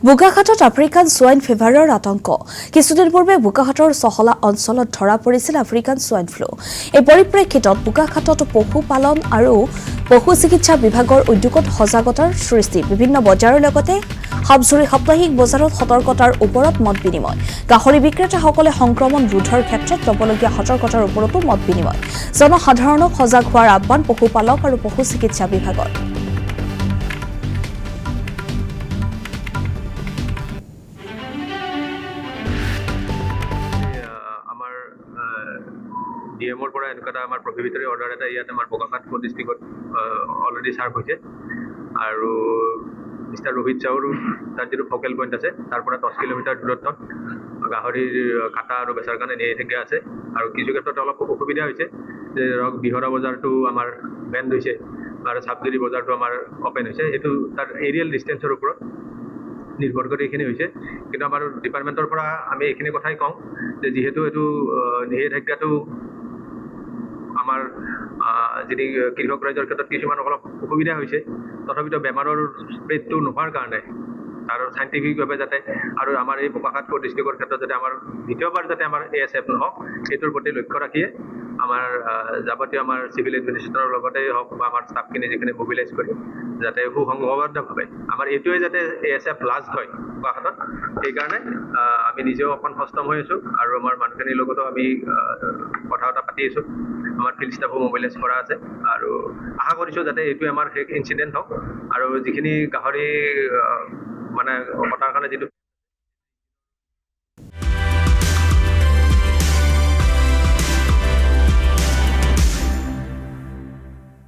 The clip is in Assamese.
বোকাখাটত আফ্ৰিকান সোয়াইন ফিভাৰৰ আতংক কিছুদিন পূৰ্বে বোকাখাটৰ চহলা অঞ্চলত ধৰা পৰিছিল আফ্ৰিকান সোয়াইন ফ্লু এই পৰিপ্ৰেক্ষিতত বোকাখাটত পশুপালন আৰু পশু চিকিৎসা বিভাগৰ উদ্যোগত সজাগতাৰ সৃষ্টি বিভিন্ন বজাৰৰ লগতে হাবজুৰি সাপ্তাহিক বজাৰত সতৰ্কতাৰ ওপৰত মত বিনিময় গাহৰি বিক্ৰেতাসকলে সংক্ৰমণ ৰোধৰ ক্ষেত্ৰত ল'বলগীয়া সতৰ্কতাৰ ওপৰতো মত বিনিময় জনসাধাৰণক সজাগ হোৱাৰ আহ্বান পশুপালক আৰু পশু চিকিৎসা বিভাগৰ ডিএমৰ পৰা এনেকুৱা আমাৰ প্ৰহিবিটৰী অৰ্ডাৰ এটা ইয়াত আমাৰ বোকাখাট ডিষ্ট্ৰিক্টত অলৰেডি চাৰ্ভ হৈছে আৰু মিষ্টাৰ ৰোহিত চাউৰ তাৰ যিটো ফকেল পইণ্ট আছে তাৰ পৰা 10 কিলোমিটাৰ দূৰত্বত গাহৰিৰ কাটা আৰু বেচাৰ কাৰণে নিষেধাজ্ঞা আছে আৰু কিছু ক্ষেত্ৰত অলপ অসুবিধা হৈছে যে ধৰক বিহৰা বজাৰটো আমাৰ বেণ্ড হৈছে আৰু চাবজুৰি বজাৰটো আমাৰ অপেন হৈছে এইটো তাৰ এৰিয়েল ডিষ্টেঞ্চৰ ওপৰত নিৰ্ভৰ কৰি এইখিনি হৈছে কিন্তু আমাৰ ডিপাৰ্টমেণ্টৰ পৰা আমি এইখিনি কথাই কওঁ যে যিহেতু এইটো নিষেধাজ্ঞাটো আমাৰ যদি কৃষক ৰাইজৰ ক্ষেত্ৰত কিছুমান অলপ অসুবিধা হৈছে তথাপিতো বেমাৰৰ স্প্ৰেডটো নোহোৱাৰ কাৰণে আৰু চাইণ্টিফিকভাৱে যাতে আৰু আমাৰ এই বোকাখাট ডিষ্ট্ৰিক্টৰ ক্ষেত্ৰত যাতে আমাৰ দ্বিতীয়বাৰ যাতে আমাৰ ASF নহওক সেইটোৰ প্ৰতি লক্ষ্য ৰাখিয়ে আমাৰ যাৱতীয় আমাৰ চিভিল এডমিনিষ্ট্ৰেশ্যনৰ লগতে হওক বা আমাৰ ষ্টাফখিনি যিখিনি মোবিলাইজ কৰি যাতে সুসংবদ্ধভাৱে আমাৰ এইটোৱে যাতে ASF লাষ্ট হয় বোকাখাটত সেইকাৰণে আমি নিজেও অকণ সষ্টম হৈ আছোঁ আৰু আমাৰ মানুহখিনিৰ লগতো আমি কথা পাতি আছোঁ আমাৰ ফিল্ড ষ্টাফো মোবিলাইজ কৰা আছে আৰু আশা কৰিছোঁ যাতে এইটোৱে আমাৰ শেষ ইনচিডেণ্ট হওক আৰু যিখিনি গাহৰি মানে কটাৰ কাৰণে যিটো